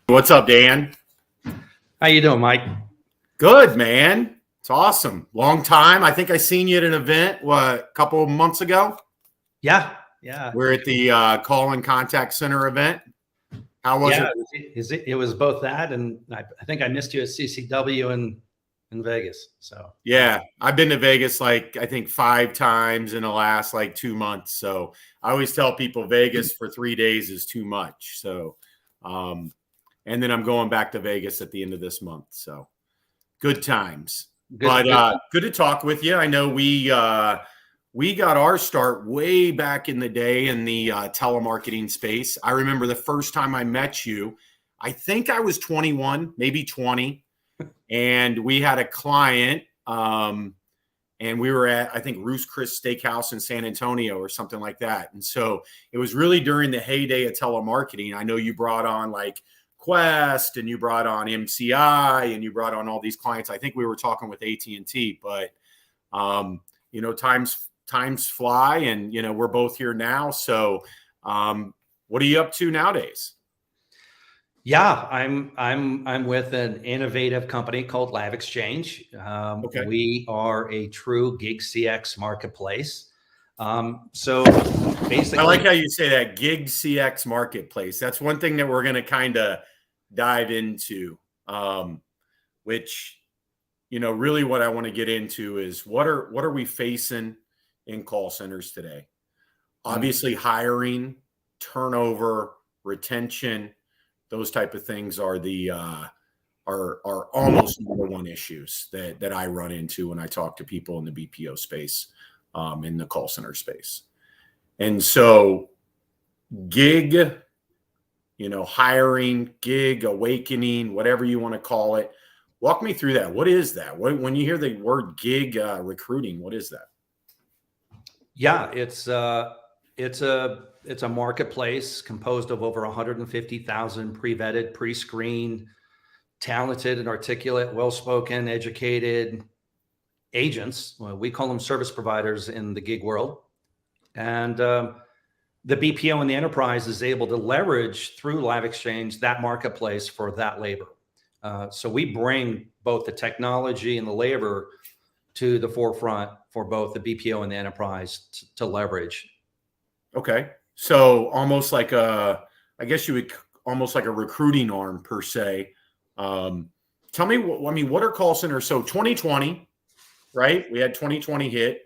What's up, Dan? How you doing, Mike? Good, man. It's awesome. Long time. I think I seen you at an event, a couple of months ago? Yeah. We're at the Call and Contact Center event. How was it? It was both that, and I think I missed you at CCW in Vegas. So yeah, I've been to Vegas I think 5 times in the last 2 months. So I always tell people Vegas for 3 days is too much. So and then I'm going back to Vegas at the end of this month. So good times. Good to talk with you. I know we got our start way back in the day in the telemarketing space. I remember the first time I met you, I think I was 21, maybe 20. And we had a client and we were at, I think, Roost Chris Steakhouse in San Antonio or something like that. And so it was really during the heyday of telemarketing. I know you brought on Quest, and you brought on MCI, and you brought on all these clients. I think we were talking with AT&T, but times fly, and we're both here now. So what are you up to nowadays? Yeah, I'm with an innovative company called 𝗲𝗂𝘁𝗁. Okay. We are a true GigCX marketplace. So basically, I like how you say that, GigCX marketplace. That's one thing that we're going to kind of dive into, which, really what I want to get into is what are we facing in call centers today? Obviously, hiring, turnover, retention, those type of things are the are almost number one issues that I run into when I talk to people in the BPO space, in the call center space. And so gig, hiring, gig awakening, whatever you want to call it. Walk me through that. What is that? When you hear the word gig recruiting, what is that? Yeah, it's a marketplace composed of over 150,000 pre-vetted, pre-screened, talented and articulate, well-spoken, educated agents. Well, we call them service providers in the gig world. And the BPO and the enterprise is able to leverage through 𝗲𝗂𝘁𝗁 that marketplace for that labor. So we bring both the technology and the labor to the forefront for both the BPO and the enterprise to leverage. Okay. So almost like I guess you would almost like a recruiting arm per se. Tell me, what are call centers? So 2020, right? We had 2020 hit.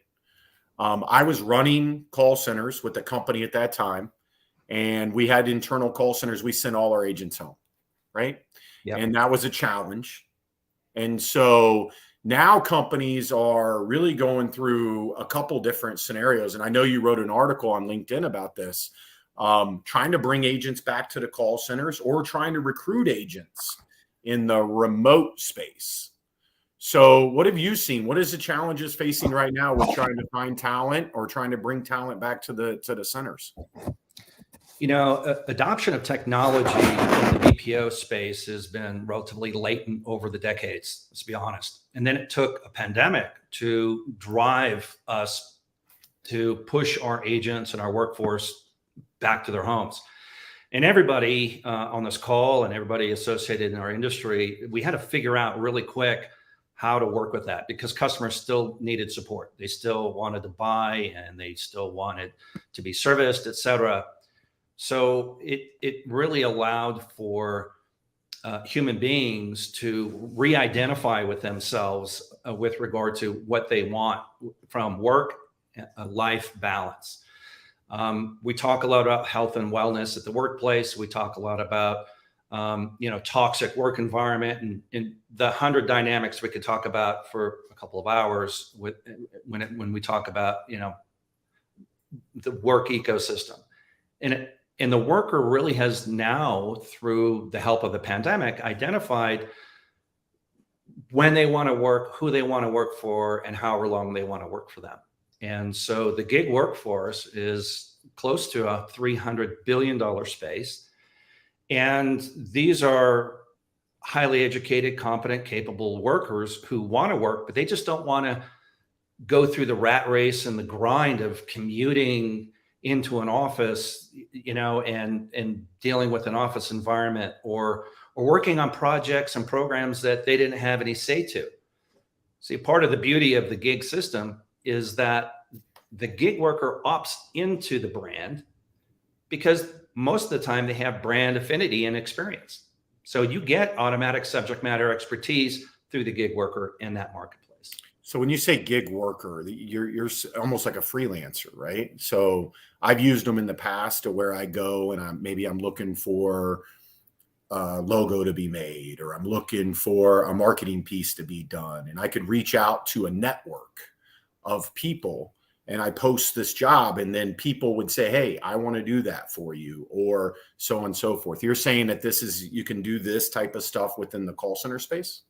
I was running call centers with the company at that time, and we had internal call centers. We sent all our agents home, right? Yep. And that was a challenge. And so now companies are really going through a couple different scenarios. And I know you wrote an article on LinkedIn about this, trying to bring agents back to the call centers or trying to recruit agents in the remote space. So what have you seen? What is the challenges facing right now with trying to find talent or trying to bring talent back to the centers? Adoption of technology in the BPO space has been relatively latent over the decades, let's be honest. And then it took a pandemic to drive us to push our agents and our workforce back to their homes. And everybody on this call and everybody associated in our industry, we had to figure out really quick how to work with that, because customers still needed support. They still wanted to buy, and they still wanted to be serviced, et cetera. So it really allowed for human beings to re-identify with themselves with regard to what they want from work, life balance. We talk a lot about health and wellness at the workplace. We talk a lot about toxic work environment and the 100 dynamics we could talk about for a couple of hours when we talk about the work ecosystem. And And the worker really has now, through the help of the pandemic, identified when they want to work, who they want to work for, and however long they want to work for them. And so the gig workforce is close to a $300 billion space. And these are highly educated, competent, capable workers who want to work, but they just don't want to go through the rat race and the grind of commuting into an office, and dealing with an office environment, or working on projects and programs that they didn't have any say to. See, part of the beauty of the gig system is that the gig worker opts into the brand because most of the time they have brand affinity and experience. So you get automatic subject matter expertise through the gig worker in that marketplace. So when you say gig worker, you're almost like a freelancer, right? So I've used them in the past to where I go and I'm looking for a logo to be made, or I'm looking for a marketing piece to be done. And I could reach out to a network of people and I post this job, and then people would say, hey, I want to do that for you, or so on and so forth. You're saying that you can do this type of stuff within the call center space?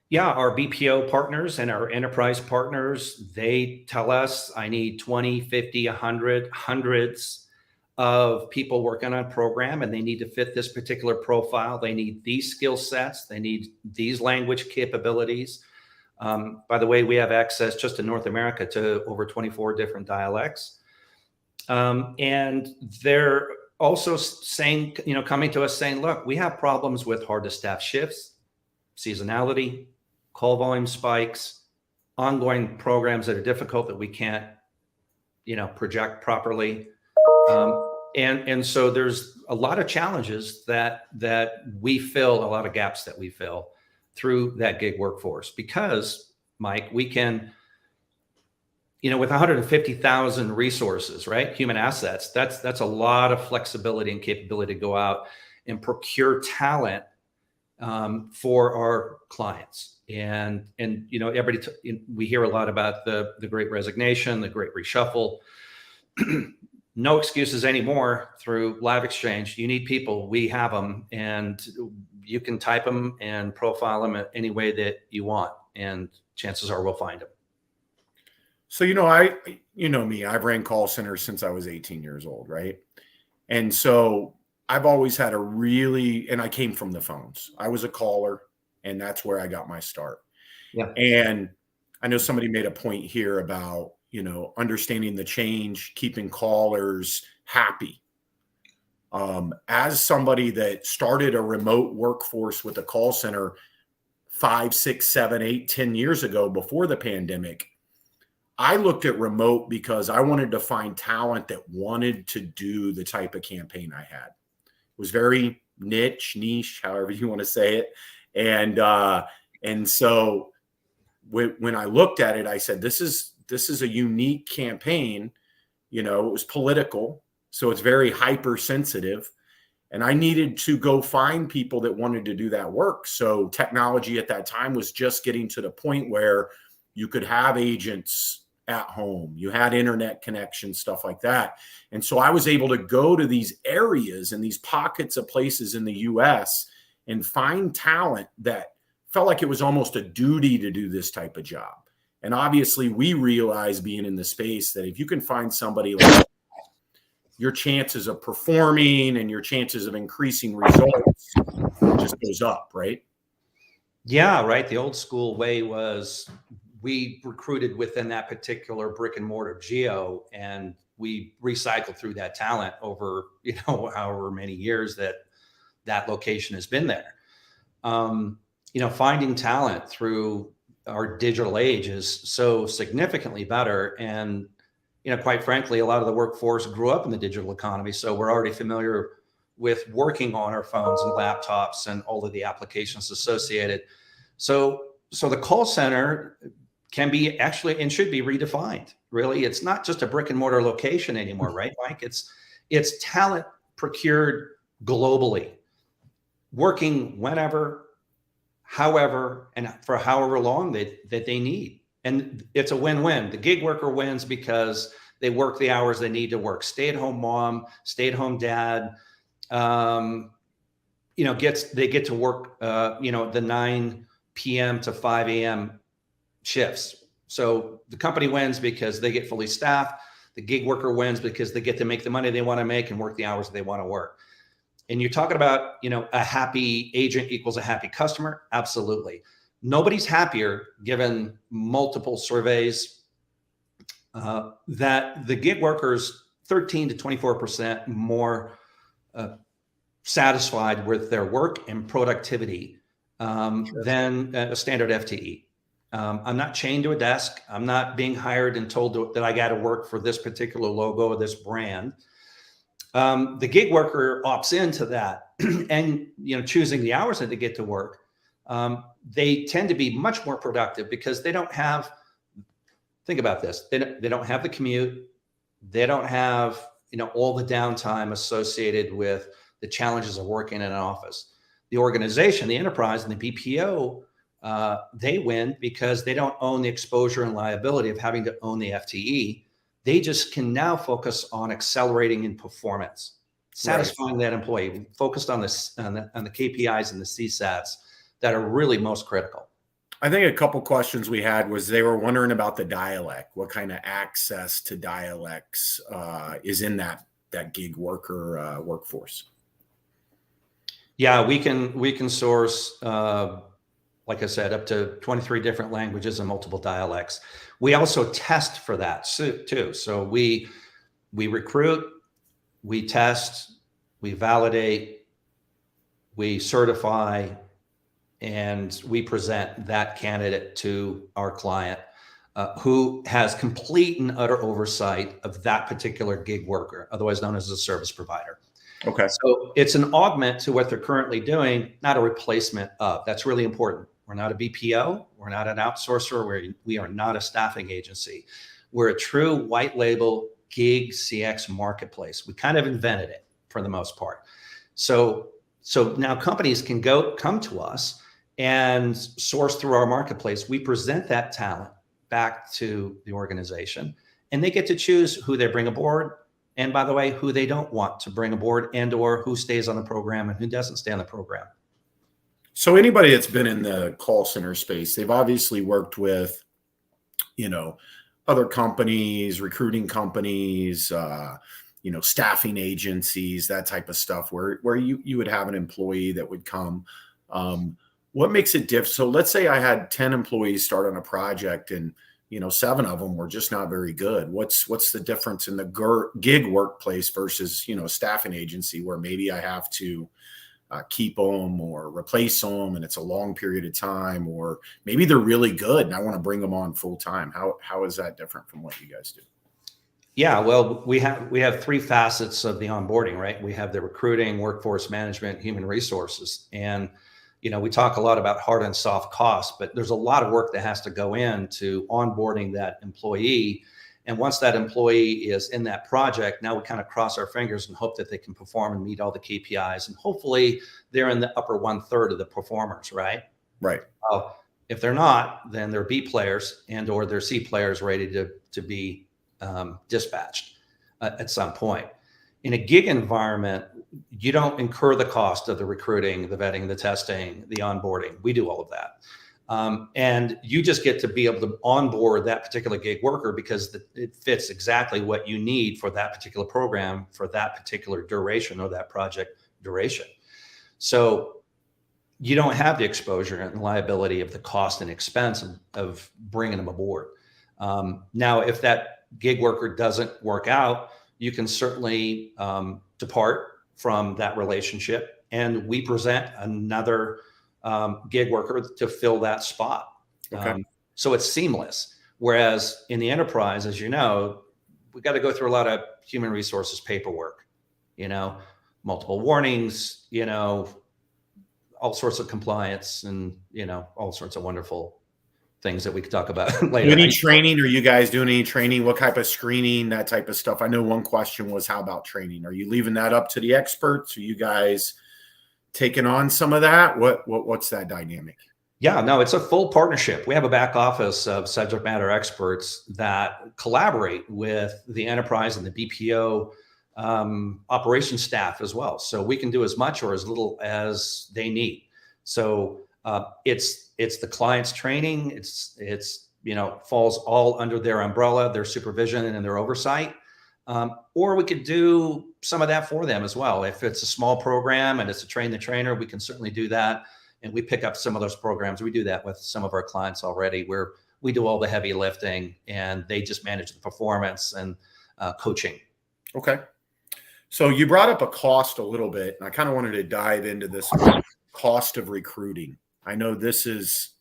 Yeah, our BPO partners and our enterprise partners, they tell us, I need 20, 50, 100, hundreds of people working on a program, and they need to fit this particular profile. They need these skill sets. They need these language capabilities. By the way, we have access just in North America to over 24 different dialects. And they're also saying, coming to us saying, look, we have problems with hard to staff shifts, seasonality, call volume spikes, ongoing programs that are difficult that we can't, project properly. And so there's a lot of challenges that we fill, a lot of gaps that we fill through that gig workforce, because Mike, we can, with 150,000 resources, right? Human assets, that's a lot of flexibility and capability to go out and procure talent for our clients. And we hear a lot about the Great Resignation, the Great Reshuffle. No excuses anymore through Live Exchange. You need people, we have them, and you can type them and profile them any way that you want, and chances are we'll find them. So, me, I've ran call centers since I was 18 years old, right? And so I've always had and I came from the phones. I was a caller, and that's where I got my start. Yeah. And I know somebody made a point here about, understanding the change, keeping callers happy. As somebody that started a remote workforce with a call center 5, 6, 7, 8, 10 years ago before the pandemic, I looked at remote because I wanted to find talent that wanted to do the type of campaign I had. It was very niche, however you want to say it. And so when I looked at it, I said, this is a unique campaign. It was political, so it's very hypersensitive. And I needed to go find people that wanted to do that work. So technology at that time was just getting to the point where you could have agents at home. You had internet connection, stuff like that. And so I was able to go to these areas and these pockets of places in the US and find talent that felt like it was almost a duty to do this type of job. And obviously we realize, being in the space, that if you can find somebody like that, your chances of performing and your chances of increasing results just goes up, right? Yeah, right. The old school way was we recruited within that particular brick and mortar geo, and we recycled through that talent over, however many years that location has been there. Finding talent through our digital age is so significantly better. And, quite frankly, a lot of the workforce grew up in the digital economy. So we're already familiar with working on our phones and laptops and all of the applications associated. So the call center can be actually and should be redefined. Really, it's not just a brick and mortar location anymore, right, Mike? It's talent procured globally, working whenever, however, and for however long that they need. And it's a win-win. The gig worker wins because They work the hours they need to work. Stay-at-home mom, stay-at-home dad, you know, they get to work, you know, the 9 p.m. to 5 a.m. shifts. So the company wins because they get fully staffed. The gig worker wins because they get to make the money they want to make and work the hours they want to work. And you're talking about, you know, a happy agent equals a happy customer. Absolutely. Nobody's happier, given multiple surveys, that the gig workers 13 to 24% more satisfied with their work and productivity than a standard FTE. I'm not chained to a desk. I'm not being hired and told that I got to work for this particular logo or this brand. The gig worker opts into that and, you know, choosing the hours that they get to work. They tend to be much more productive because they don't have, think about this. They don't have the commute. They don't have, you know, all the downtime associated with the challenges of working in an office. The organization, the enterprise, and the BPO, they win because they don't own the exposure and liability of having to own the FTE. They just can now focus on accelerating in performance, satisfying that employee, focused on the KPIs and the CSATs that are really most critical. I think a couple questions we had was they were wondering about the dialect. What kind of access to dialects is in that gig worker workforce? Yeah, we can source, like I said, up to 23 different languages and multiple dialects. We also test for that too. So we recruit, we test, we validate, we certify, and we present that candidate to our client, who has complete and utter oversight of that particular gig worker, otherwise known as a service provider. Okay. So it's an augment to what they're currently doing, not a replacement of. That's really important. We're not a BPO. We're not an outsourcer. We are not a staffing agency. We're a true white label gig CX marketplace. We kind of invented it for the most part. So now companies can come to us and source through our marketplace. We present that talent back to the organization, and they get to choose who they bring aboard. And by the way, who they don't want to bring aboard, and or who stays on the program and who doesn't stay on the program. So anybody that's been in the call center space, they've obviously worked with, you know, other companies, recruiting companies, you know, staffing agencies, that type of stuff, where you would have an employee that would come. What makes it different? So let's say I had 10 employees start on a project and, you know, 7 of them were just not very good. What's the difference in the gig workplace versus, you know, a staffing agency where maybe I have to keep them or replace them and it's a long period of time, or maybe they're really good and I want to bring them on full time? How is that different from what you guys do? Yeah, well, we have 3 facets of the onboarding, right? We have the recruiting, workforce management, human resources. And you know, we talk a lot about hard and soft costs, but there's a lot of work that has to go into onboarding that employee. And once that employee is in that project, now we kind of cross our fingers and hope that they can perform and meet all the KPIs. And hopefully they're in the upper 1/3 of the performers, right? Right. If they're not, then they're B players and or they're C players ready to be dispatched at some point. In a gig environment, you don't incur the cost of the recruiting, the vetting, the testing, the onboarding. We do all of that. And you just get to be able to onboard that particular gig worker because it fits exactly what you need for that particular program, for that particular duration or that project duration. So you don't have the exposure and liability of the cost and expense of bringing them aboard. Now, if that gig worker doesn't work out, you can certainly depart from that relationship, and we present another gig worker to fill that spot. Okay. So it's seamless. Whereas in the enterprise, as you know, we got to go through a lot of human resources paperwork, you know, multiple warnings, you know, all sorts of compliance and, you know, all sorts of wonderful things that we could talk about later. Any training? Are you guys doing any training? What type of screening, that type of stuff? I know one question was, how about training? Are you leaving that up to the experts? Are you guys taking on some of that? What's that dynamic? Yeah, no, it's a full partnership. We have a back office of subject matter experts that collaborate with the enterprise and the BPO operations staff as well. So we can do as much or as little as they need. So it's the client's training. It's falls all under their umbrella, their supervision and their oversight. Or we could do some of that for them as well. If it's a small program and it's a train the trainer, we can certainly do that. And we pick up some of those programs. We do that with some of our clients already, where we do all the heavy lifting and they just manage the performance and coaching. Okay. So you brought up a cost a little bit, and I kind of wanted to dive into this cost of recruiting. I know this is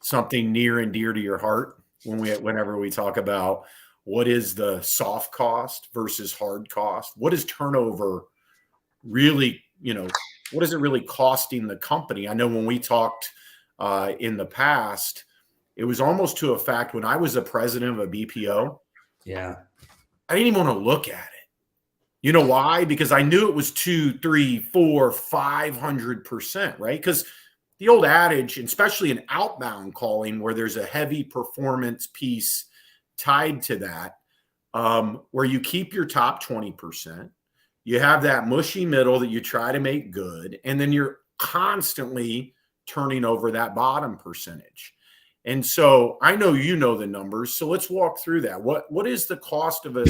something near and dear to your heart whenever we talk about what is the soft cost versus hard cost. What is turnover really, what is it really costing the company? I know when we talked in the past, it was almost to a fact when I was the president of a BPO. Yeah. I didn't even want to look at it. You know why? Because I knew it was 200, 300, 400, 500%, right? Because the old adage, especially in outbound calling, where there's a heavy performance piece tied to that, where you keep your top 20%. You have that mushy middle that you try to make good, and then you're constantly turning over that bottom percentage. And so I know you know the numbers, so let's walk through that. What is the cost of it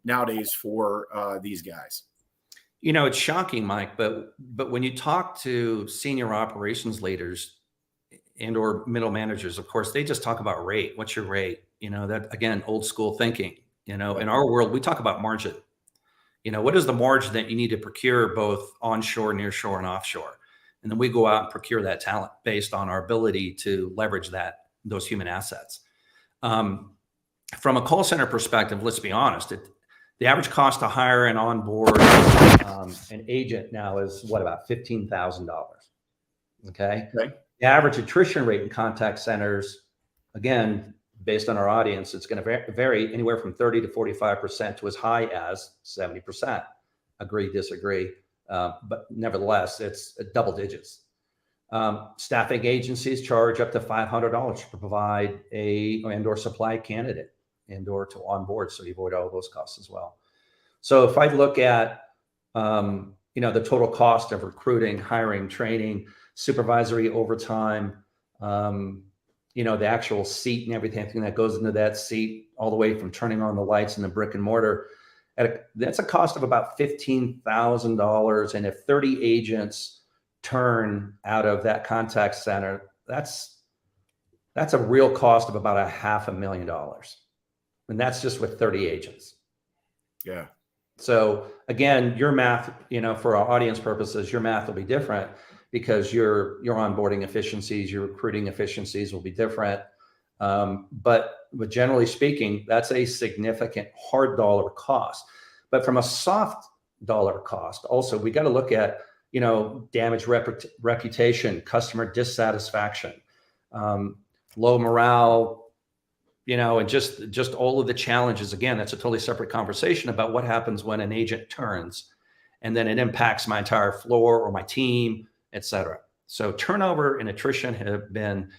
nowadays for these guys? It's shocking, Mike, but when you talk to senior operations leaders and or middle managers, of course, they just talk about rate. What's your rate? That, again, old school thinking. In our world, we talk about margin. What is the margin that you need to procure both onshore, nearshore, and offshore? And then we go out and procure that talent based on our ability to leverage those human assets. From a call center perspective, let's be honest, the average cost to hire and onboard an agent now is about $15,000. Okay. The average attrition rate in contact centers, again, based on our audience, it's going to vary anywhere from 30 to 45% to as high as 70%. Agree, disagree. But nevertheless, it's double digits. Staffing agencies charge up to $500 to provide and/or supply a candidate and/or to onboard, so you avoid all those costs as well. So if I look at the total cost of recruiting, hiring, training, supervisory overtime, the actual seat and everything that goes into that seat, all the way from turning on the lights in the brick and mortar, that's a cost of about $15,000. And if 30 agents turn out of that contact center, that's a real cost of about $500,000. And that's just with 30 agents. Yeah. So again, your math, for our audience purposes, your math will be different because your onboarding efficiencies, your recruiting efficiencies will be different. But generally speaking, that's a significant hard dollar cost. But from a soft dollar cost, also, we got to look at, damaged reputation, customer dissatisfaction, low morale, and just all of the challenges. Again, that's a totally separate conversation about what happens when an agent turns, and then it impacts my entire floor or my team, et cetera. So turnover and attrition have been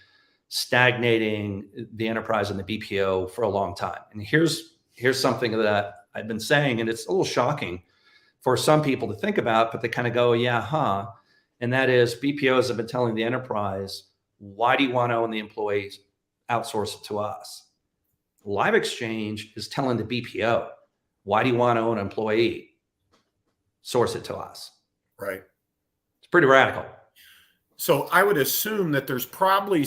stagnating the enterprise and the BPO for a long time. And here's something that I've been saying, and it's a little shocking for some people to think about, but they kind of go, yeah, huh? And that is, BPOs have been telling the enterprise, why do you want to own the employees? Outsource it to us. Live Exchange is telling the BPO, why do you want to own an employee? Source it to us. Right. It's pretty radical. So I would assume that there's probably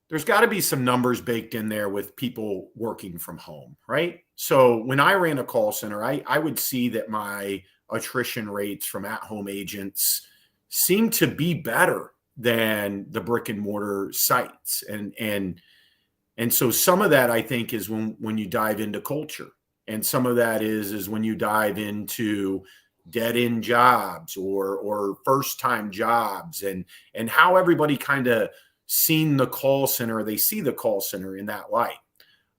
there's got to be some numbers baked in there with people working from home, right? So when I ran a call center, I would see that my attrition rates from at-home agents seem to be better than the brick and mortar sites. And so some of that, I think, is when you dive into culture. And some of that is when you dive into dead-end jobs or first-time jobs and how everybody kind of seen the call center, they see the call center in that light.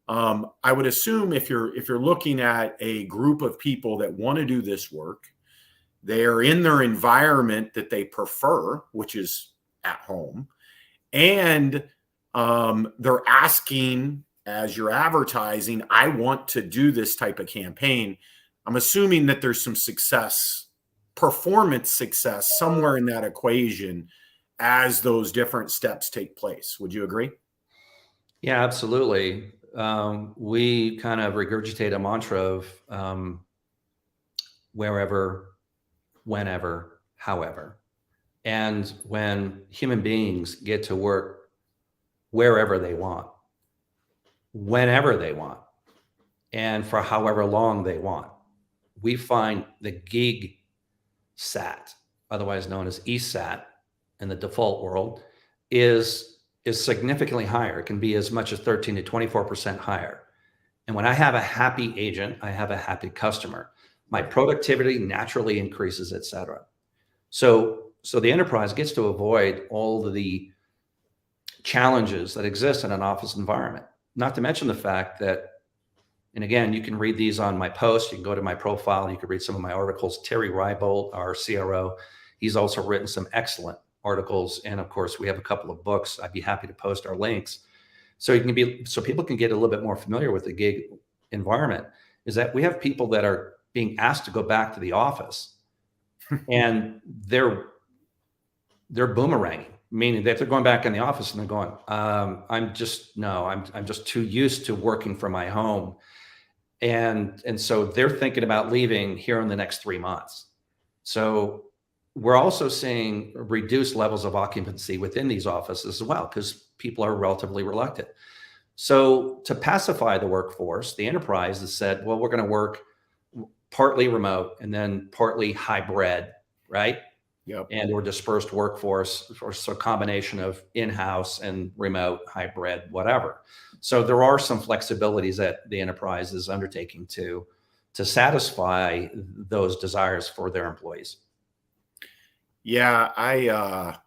I would assume if you're looking at a group of people that want to do this work they are in their environment that they prefer, which is at home, and they're asking, as you're advertising, I want to do this type of campaign. I'm assuming that there's some success, performance success somewhere in that equation as those different steps take place. Would you agree? Yeah, absolutely. We kind of regurgitate a mantra of wherever, whenever, however. And when human beings get to work wherever they want, whenever they want, and for however long they want, we find the GigSAT, otherwise known as 𝗖𝗓 in the default world, is significantly higher. It can be as much as 13 to 24% higher. And when I have a happy agent, I have a happy customer. My productivity naturally increases, et cetera. So the enterprise gets to avoid all of the challenges that exist in an office environment. Not to mention the fact that, and again, you can read these on my post. You can go to my profile. You can read some of my articles. 𝗕𝗏𝗏𝗏𝗏, our CRO, he's also written some excellent articles. And of course, we have a couple of books. I'd be happy to post our links. So people can get a little bit more familiar with the gig environment, is that we have people that are being asked to go back to the office and they're boomeranging, meaning that they're going back in the office and they're going, I'm just too used to working from my home. And so they're thinking about leaving here in the next 3 months. So we're also seeing reduced levels of occupancy within these offices as well, because people are relatively reluctant. So to pacify the workforce, the enterprise has said, well, we're going to work partly remote and then partly hybrid, right? Yep. And or dispersed workforce, or so a combination of in-house and remote, hybrid, whatever. So there are some flexibilities that the enterprise is undertaking to satisfy those desires for their employees. Yeah, I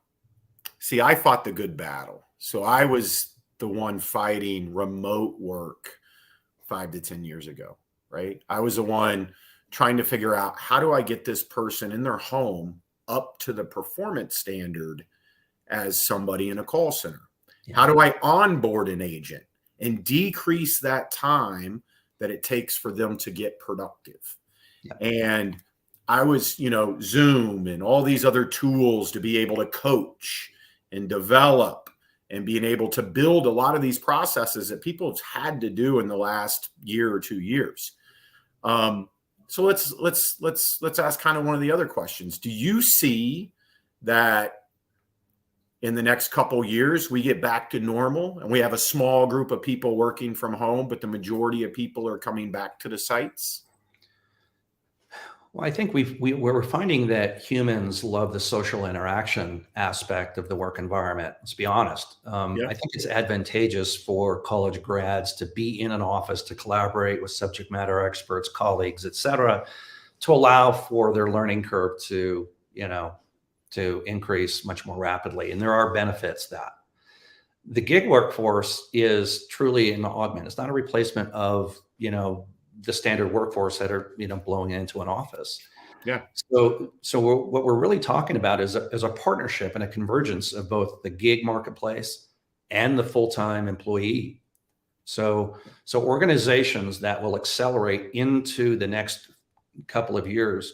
fought the good battle. So I was the one fighting remote work 5 to 10 years ago, right? I was the one trying to figure out, how do I get this person in their home up to the performance standard as somebody in a call center? Yeah. How do I onboard an agent and decrease that time that it takes for them to get productive? Yeah. And I was, Zoom and all these other tools to be able to coach and develop and being able to build a lot of these processes that people have had to do in the last year or 2 years. So let's ask kind of one of the other questions. Do you see that in the next couple years we get back to normal and we have a small group of people working from home, but the majority of people are coming back to the sites? Well, I think we're finding that humans love the social interaction aspect of the work environment. Let's be honest. I think it's advantageous for college grads to be in an office, to collaborate with subject matter experts, colleagues, et cetera, to allow for their learning curve to increase much more rapidly. And there are benefits that. The gig workforce is truly an augment. It's not a replacement of, the standard workforce that are, blowing into an office. Yeah. So what we're really talking about is a partnership and a convergence of both the gig marketplace and the full-time employee. So organizations that will accelerate into the next couple of years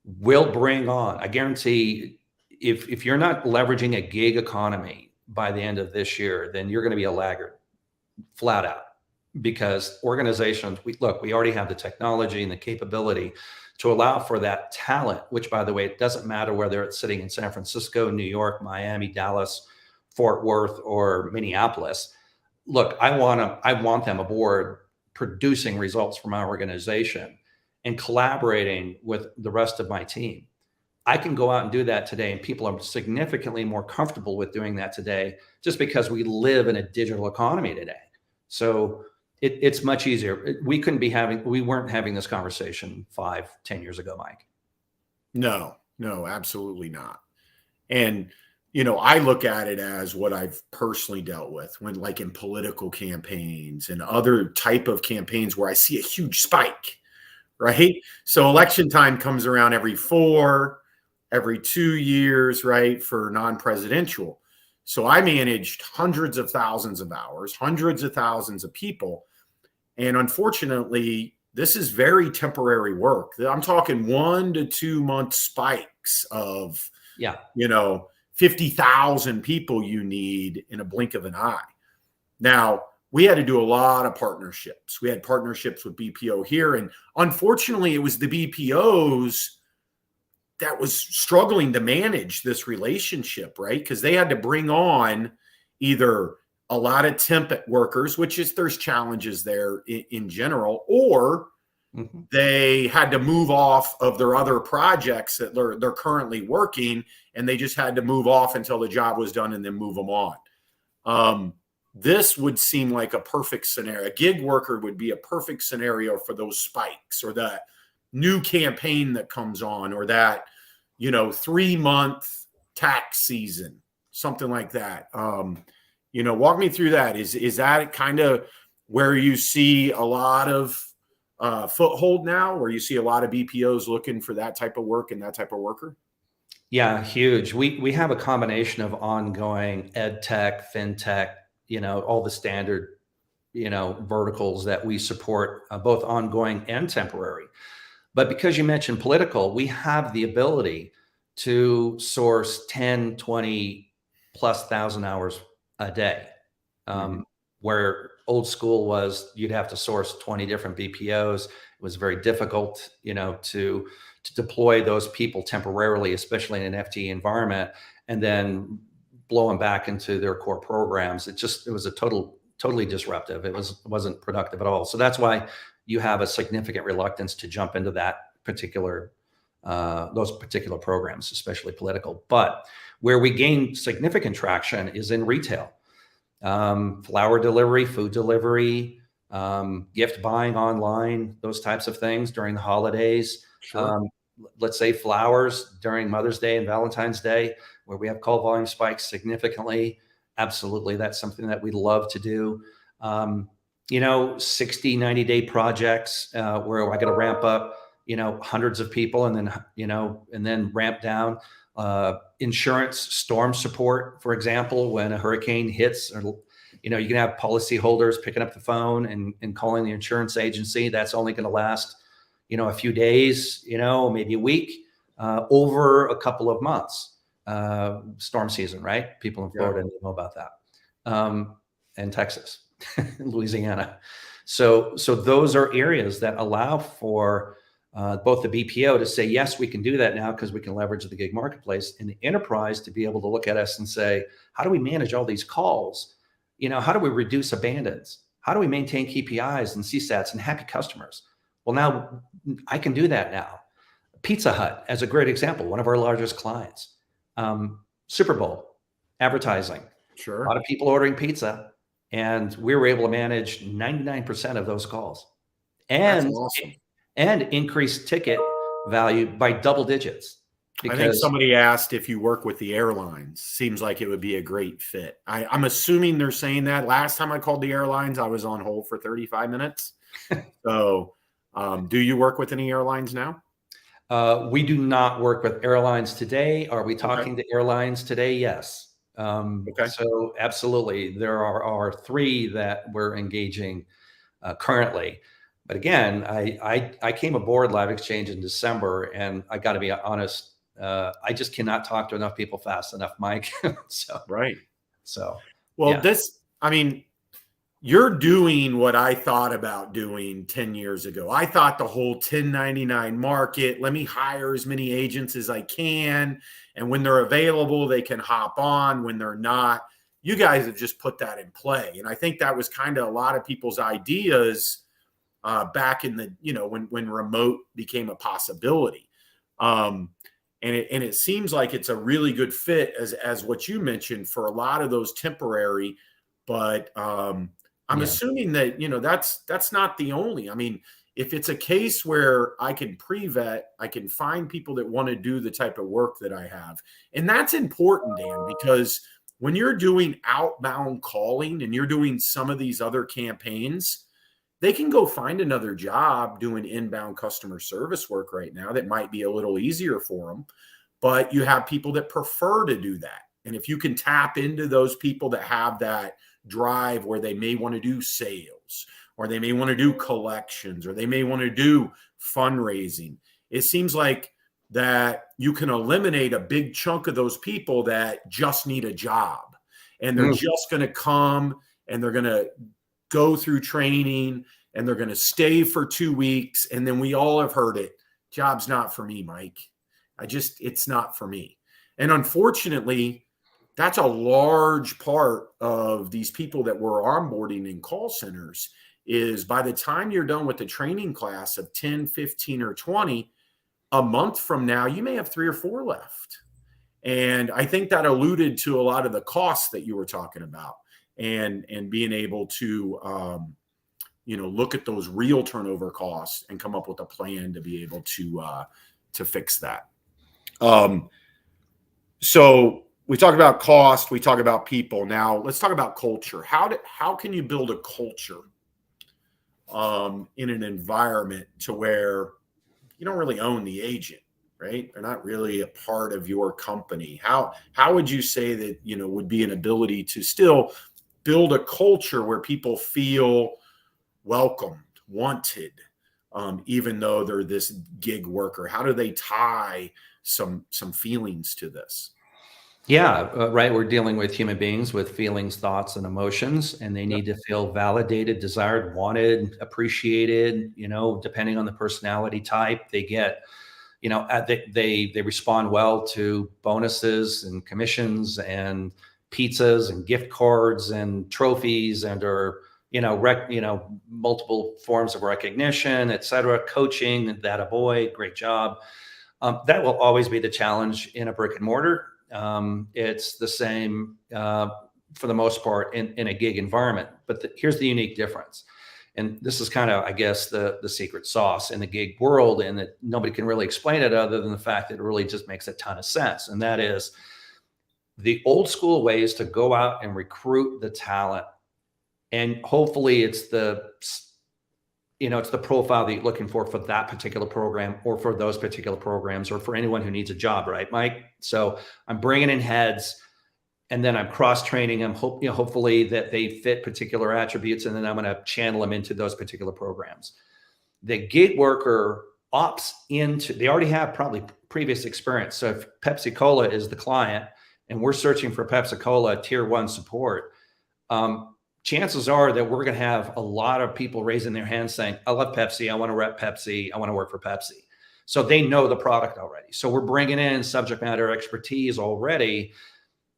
will bring on, I guarantee, if you're not leveraging a gig economy by the end of this year, then you're going to be a laggard, flat out. Because organizations, we already have the technology and the capability to allow for that talent, which, by the way, it doesn't matter whether it's sitting in San Francisco, New York, Miami, Dallas, Fort Worth, or Minneapolis. Look, I want them aboard producing results from our organization and collaborating with the rest of my team. I can go out and do that today, and people are significantly more comfortable with doing that today just because we live in a digital economy today. So it's much easier. We weren't having this conversation 5-10 years ago, Mike. No, absolutely not. And, I look at it as what I've personally dealt with when, like, in political campaigns and other type of campaigns where I see a huge spike, right? So election time comes around every 2 years, right, for non-presidential. So I managed hundreds of thousands of hours, hundreds of thousands of people. And unfortunately, this is very temporary work. I'm talking 1 to 2 month spikes of, 50,000 people you need in a blink of an eye. Now, we had to do a lot of partnerships. We had partnerships with BPO here. And unfortunately, it was the BPOs that was struggling to manage this relationship, right? Because they had to bring on either a lot of temp workers, which is there's challenges there in general, or they had to move off of their other projects that they're currently working, and they just had to move off until the job was done and then move them on. This would seem like a perfect scenario. A gig worker would be a perfect scenario for those spikes, or that new campaign that comes on, or that 3-month tax season, something like that. Walk me through that. Is that kind of where you see a lot of foothold now, where you see a lot of BPOs looking for that type of work and that type of worker? Yeah, huge. We have a combination of ongoing ed tech, fintech, all the standard, verticals that we support, both ongoing and temporary. But because you mentioned political, we have the ability to source 10, 20 plus thousand hours a day, where old school was you'd have to source 20 different BPOs. It was very difficult, to deploy those people temporarily, especially in an FTE environment, and then blow them back into their core programs. It was a totally disruptive. It wasn't productive at all. So that's why you have a significant reluctance to jump into those particular programs, especially political. But where we gain significant traction is in retail, flower delivery, food delivery, gift buying online, those types of things during the holidays. Sure. Let's say flowers during Mother's Day and Valentine's Day, where we have call volume spikes significantly. Absolutely. That's something that we love to do. 60, 90-day projects, where I got to ramp up, hundreds of people and then ramp down. Insurance storm support, for example, when a hurricane hits, or, you can have policyholders picking up the phone and calling the insurance agency. That's only going to last, a few days, maybe a week, over a couple of months. Storm season, right? People in Florida know about that. And Texas, Louisiana. So those are areas that allow for both the BPO to say, yes, we can do that now because we can leverage the gig marketplace, and the enterprise to be able to look at us and say, how do we manage all these calls? How do we reduce abandons? How do we maintain KPIs and CSATs and happy customers? Well, now I can do that now. Pizza Hut, as a great example, one of our largest clients. Super Bowl advertising. Sure. A lot of people ordering pizza, and we were able to manage 99% of those calls, and That's awesome. And increase ticket value by double digits. I think somebody asked if you work with the airlines. Seems like it would be a great fit. I'm assuming they're saying that. Last time I called the airlines, I was on hold for 35 minutes. So do you work with any airlines now? We do not work with airlines today. Are we talking to airlines today? Yes. So absolutely. There are 3 that we're engaging currently. But again, I came aboard Live Exchange in December, and I got to be honest, I just cannot talk to enough people fast enough, Mike. You're doing what I thought about doing 10 years ago. I thought the whole 1099 market, let me hire as many agents as I can, and when they're available, they can hop on. When they're not, you guys have just put that in play. And I think that was kind of a lot of people's ideas back in the, when remote became a possibility. And it seems like it's a really good fit as what you mentioned for a lot of those temporary, but I'm assuming that, that's not the only. I mean, if it's a case where I can pre-vet, I can find people that want to do the type of work that I have. And that's important, Dan, because when you're doing outbound calling and you're doing some of these other campaigns, they can go find another job doing inbound customer service work right now that might be a little easier for them. But you have people that prefer to do that. And if you can tap into those people that have that drive where they may want to do sales, or they may want to do collections, or they may want to do fundraising, it seems like that you can eliminate a big chunk of those people that just need a job. And they're just going to come and they're going to go through training and they're going to stay for 2 weeks. And then we all have heard it. Job's not for me, Mike. It's not for me. And unfortunately, that's a large part of these people that we're onboarding in call centers, is by the time you're done with the training class of 10, 15, or 20, a month from now, you may have 3 or 4 left. And I think that alluded to a lot of the costs that you were talking about, and being able to, look at those real turnover costs and come up with a plan to be able to fix that. So we talk about cost, we talk about people. Now let's talk about culture. How can you build a culture in an environment to where you don't really own the agent, right? They're not really a part of your company. How would you say that, would be an ability to still build a culture where people feel welcomed, wanted, even though they're this gig worker? How do they tie some feelings to this? Yeah, right. We're dealing with human beings with feelings, thoughts, and emotions, and they need to feel validated, desired, wanted, appreciated. Depending on the personality type, they get, they respond well to bonuses and commissions and pizzas and gift cards and trophies and multiple forms of recognition, et cetera, coaching, that a boy, great job. That will always be the challenge in a brick and mortar. It's the same for the most part in a gig environment. But here's the unique difference. And this is kind of, I guess, the secret sauce in the gig world, and that nobody can really explain it other than the fact that it really just makes a ton of sense. And that is, the old school way is to go out and recruit the talent. And hopefully it's the profile that you're looking for that particular program, or for those particular programs, or for anyone who needs a job, right, Mike? So I'm bringing in heads, and then I'm cross-training them, hopefully that they fit particular attributes, and then I'm going to channel them into those particular programs. The gig worker opts into, they already have probably previous experience. So if Pepsi-Cola is the client and we're searching for Pepsi-Cola tier 1 support, chances are that we're going to have a lot of people raising their hands saying, I love Pepsi. I want to rep Pepsi. I want to work for Pepsi. So they know the product already. So we're bringing in subject matter expertise already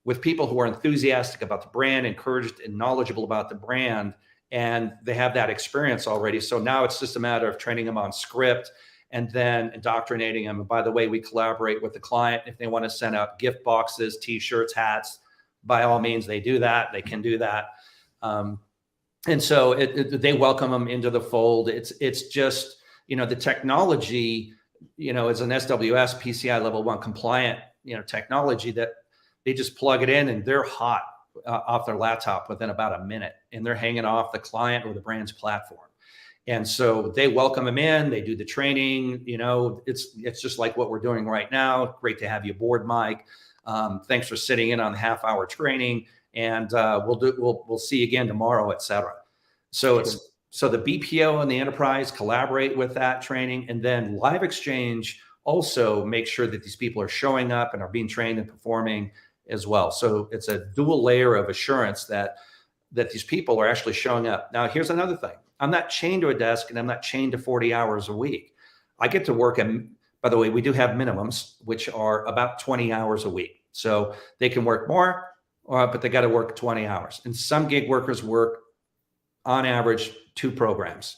with people who are enthusiastic about the brand, encouraged and knowledgeable about the brand, and they have that experience already. So now it's just a matter of training them on script and then indoctrinating them. And by the way, we collaborate with the client. If they want to send out gift boxes, t-shirts, hats, by all means, they do that. They can do that. And so they welcome them into the fold. It's just, the technology, is an SWS PCI level 1 compliant, technology that they just plug it in and they're hot off their laptop within about a minute, and they're hanging off the client or the brand's platform. And so they welcome them in, they do the training, it's just like what we're doing right now. Great to have you aboard, Mike. Thanks for sitting in on the half-hour training. And we'll see you again tomorrow, et cetera. So the BPO and the enterprise collaborate with that training, and then Live Exchange also makes sure that these people are showing up and are being trained and performing as well. So it's a dual layer of assurance that these people are actually showing up. Now, here's another thing. I'm not chained to a desk, and I'm not chained to 40 hours a week. I get to work, and by the way, we do have minimums, which are about 20 hours a week. So they can work more, but they got to work 20 hours. And some gig workers work on average 2 programs.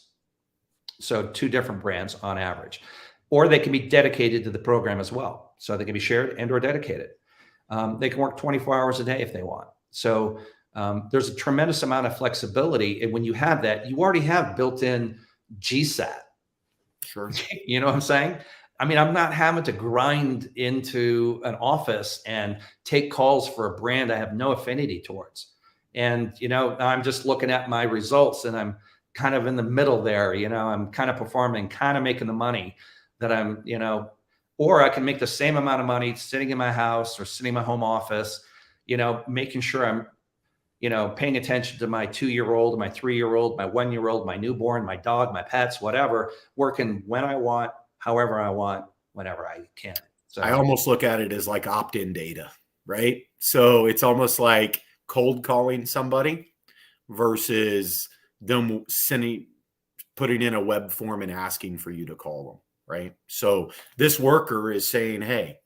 So 2 different brands on average, or they can be dedicated to the program as well. So they can be shared and or dedicated. They can work 24 hours a day if they want. So there's a tremendous amount of flexibility. And when you have that, you already have built-in GSAT. Sure. You know what I'm saying? I mean, I'm not having to grind into an office and take calls for a brand I have no affinity towards. And, I'm just looking at my results and I'm kind of in the middle there. I'm kind of performing, kind of making the money that I'm, or I can make the same amount of money sitting in my house or sitting in my home office, making sure I'm, paying attention to my 2-year-old, my 3-year-old, my 1-year-old, my newborn, my dog, my pets, whatever, working when I want, however I want, whenever I can. So I almost look at it as like opt-in data, right? So it's almost like cold calling somebody versus them putting in a web form and asking for you to call them, right? So this worker is saying, hey,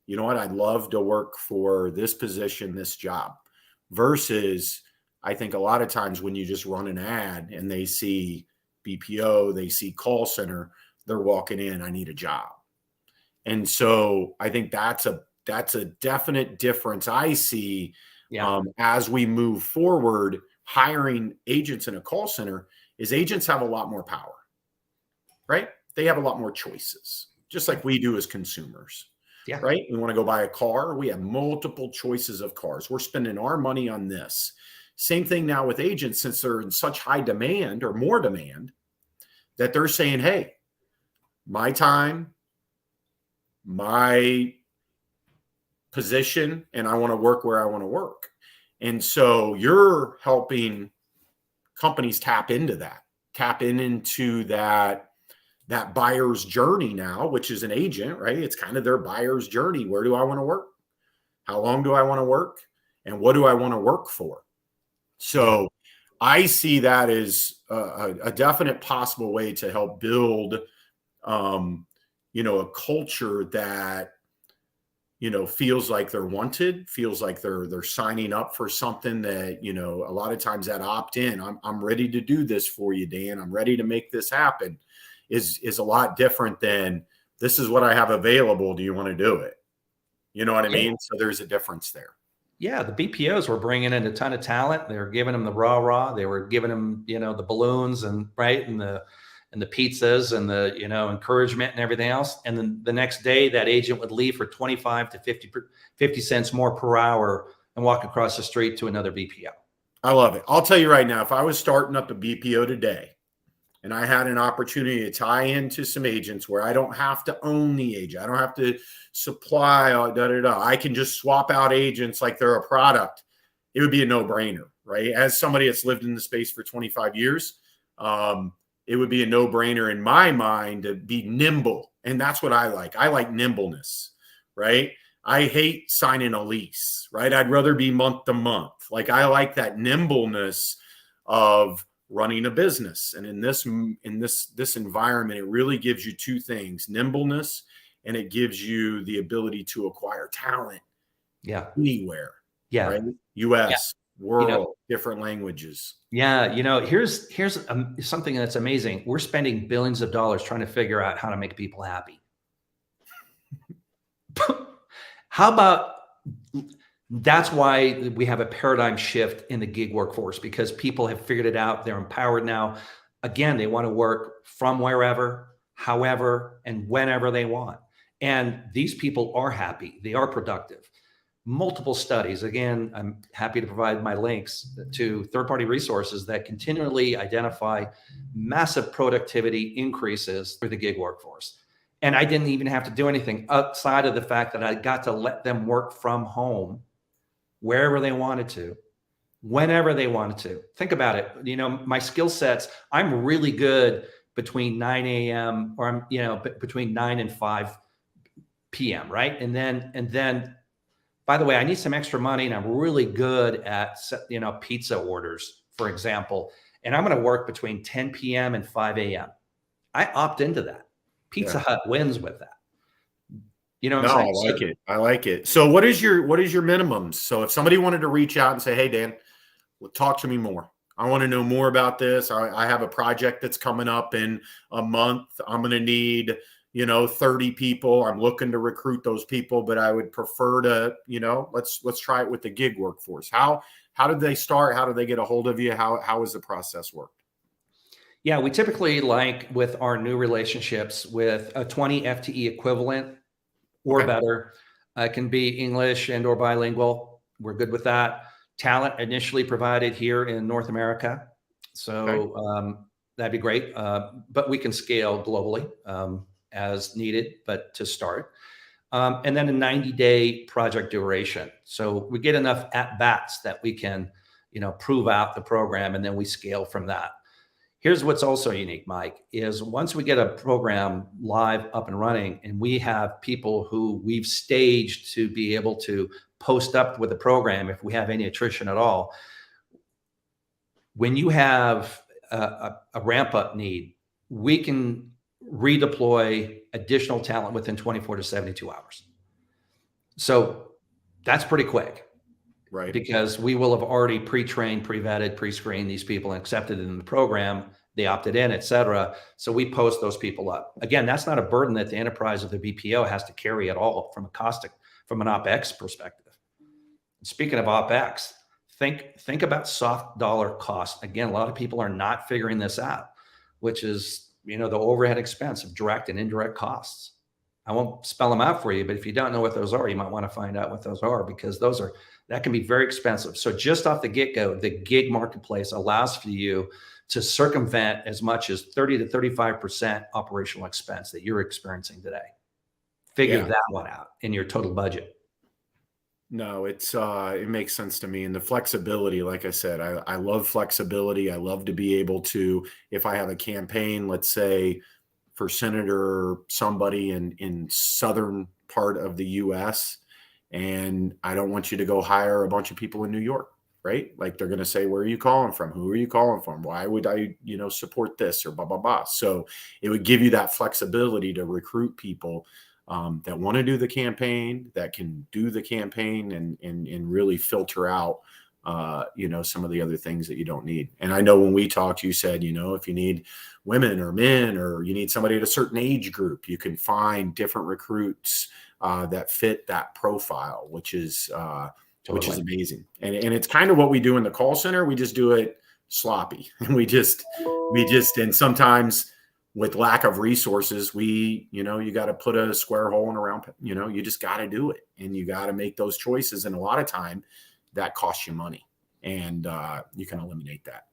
you know what? I'd love to work for this position, this job, versus I think a lot of times when you just run an ad and they see BPO, they see call center, they're walking in, I need a job. And so I think that's a definite difference I see as we move forward. Hiring agents in a call center is agents have a lot more power, right? They have a lot more choices, just like we do as consumers, right? We want to go buy a car. We have multiple choices of cars. We're spending our money on this. Same thing now with agents, since they're in such high demand or more demand that they're saying, hey, my time, my position, and I want to work where I want to work. And so you're helping companies tap into that buyer's journey now, which is an agent, right? It's kind of their buyer's journey. Where do I want to work? How long do I want to work? And what do I want to work for? So I see that as a definite possible way to help build, a culture that, feels like they're wanted, feels like they're signing up for something that, a lot of times that opt-in, I'm ready to do this for you, Dan. I'm ready to make this happen is a lot different than this is what I have available. Do you want to do it? You know what I mean? So there's a difference there. Yeah. The BPOs were bringing in a ton of talent. They were giving them the rah-rah. They were giving them, the balloons and the pizzas and the, encouragement and everything else. And then the next day that agent would leave for 25 to 50 cents more per hour and walk across the street to another BPO. I love it. I'll tell you right now, if I was starting up a BPO today and I had an opportunity to tie into some agents where I don't have to own the agent, I don't have to supply, I can just swap out agents like they're a product, it would be a no-brainer, right? As somebody that's lived in the space for 25 years, it would be a no-brainer in my mind to be nimble. And that's what I like. I like nimbleness, right? I hate signing a lease, right? I'd rather be month to month. Like I like that nimbleness of running a business. And in this environment, it really gives you two things: nimbleness, and it gives you the ability to acquire talent anywhere. Right? US, world, different languages. Here's something that's amazing. We're spending billions of dollars trying to figure out how to make people happy. How about that's why we have a paradigm shift in the gig workforce, because people have figured it out. They're empowered now. Again, they want to work from wherever, however, and whenever they want. And these people are happy. They are productive. Multiple studies. Again, I'm happy to provide my links to third-party resources that continually identify massive productivity increases for the gig workforce. And I didn't even have to do anything outside of the fact that I got to let them work from home wherever they wanted to, whenever they wanted to. Think about it. My skill sets, I'm really good between 9 a.m. or I'm, between 9 and 5 p.m. Right. And then, by the way, I need some extra money and I'm really good at, pizza orders, for example, and I'm going to work between 10 p.m. and 5 a.m. I opt into that. Pizza Hut wins with that. You know what I'm saying? I like it. So what is your minimums? So if somebody wanted to reach out and say, hey, Dan, talk to me more. I want to know more about this. I have a project that's coming up in a month. I'm going to need, 30 people. I'm looking to recruit those people, but I would prefer to, let's try it with the gig workforce. How did they start? How did they get a hold of you? How is the process work? Yeah, we typically with our new relationships with a 20 FTE equivalent or better. It can be English and or bilingual. We're good with that. Talent initially provided here in North America. So that'd be great. But we can scale globally as needed, but to start. And then a 90-day project duration. So we get enough at-bats that we can, prove out the program, and then we scale from that. Here's what's also unique, Mike, is once we get a program live, up and running, and we have people who we've staged to be able to post up with the program if we have any attrition at all. When you have a ramp-up need, we can redeploy additional talent within 24 to 72 hours. So that's pretty quick. Right. Because we will have already pre-trained, pre-vetted, pre-screened these people and accepted in the program. They opted in, et cetera. So we post those people up. Again, that's not a burden that the enterprise or the BPO has to carry at all from from an OpEx perspective. Speaking of OpEx, think about soft dollar cost. Again, a lot of people are not figuring this out, which is, the overhead expense of direct and indirect costs. I won't spell them out for you, but if you don't know what those are, you might want to find out what those are, because that can be very expensive. So just off the get-go, the gig marketplace allows for you to circumvent as much as 30 to 35% operational expense that you're experiencing today. Figure that one out in your total budget. No, it makes sense to me. And the flexibility, like I said, I love flexibility. I love to be able to, if I have a campaign, let's say for Senator somebody in southern part of the US, and I don't want you to go hire a bunch of people in New York, right? Like they're going to say, where are you calling from? Who are you calling from? Why would I, support this or blah, blah, blah. So it would give you that flexibility to recruit people that want to do the campaign, that can do the campaign and really filter out, some of the other things that you don't need. And I know when we talked, you said, if you need women or men, or you need somebody at a certain age group, you can find different recruits that fit that profile, which is amazing. And it's kind of what we do in the call center. We just do it sloppy, and we just, and sometimes with lack of resources, you got to put a square hole in a round, you just got to do it, and you got to make those choices. And a lot of time that costs you money, and you can eliminate that.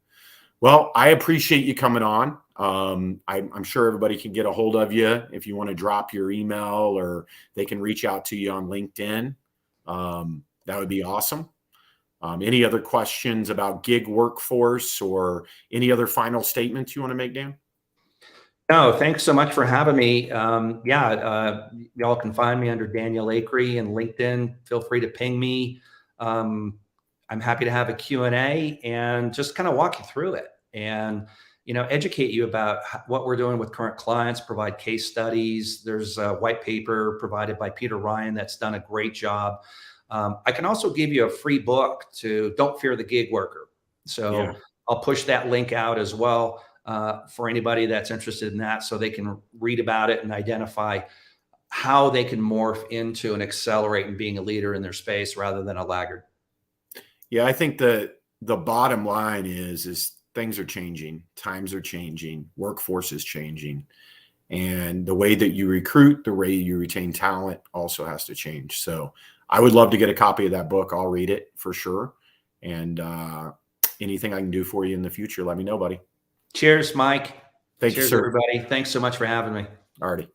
Well, I appreciate you coming on. I'm sure everybody can get a hold of you if you want to drop your email, or they can reach out to you on LinkedIn. That would be awesome. Any other questions about gig workforce, or any other final statements you want to make, Dan? No, thanks so much for having me. Y'all can find me under Daniel Akre and LinkedIn. Feel free to ping me. I'm happy to have a Q&A and just kind of walk you through it and, educate you about what we're doing with current clients, provide case studies. There's a white paper provided by Peter Ryan that's done a great job. I can also give you a free book to Don't Fear the Gig Worker. So I'll push that link out as well for anybody that's interested in that, so they can read about it and identify how they can morph into and accelerate in being a leader in their space rather than a laggard. Yeah, I think the bottom line is things are changing, times are changing, workforce is changing, and the way that you recruit, the way you retain talent also has to change. So I would love to get a copy of that book. I'll read it for sure. And anything I can do for you in the future, let me know, buddy. Cheers, Mike. Thank you, sir. Everybody. Thanks so much for having me. Alrighty.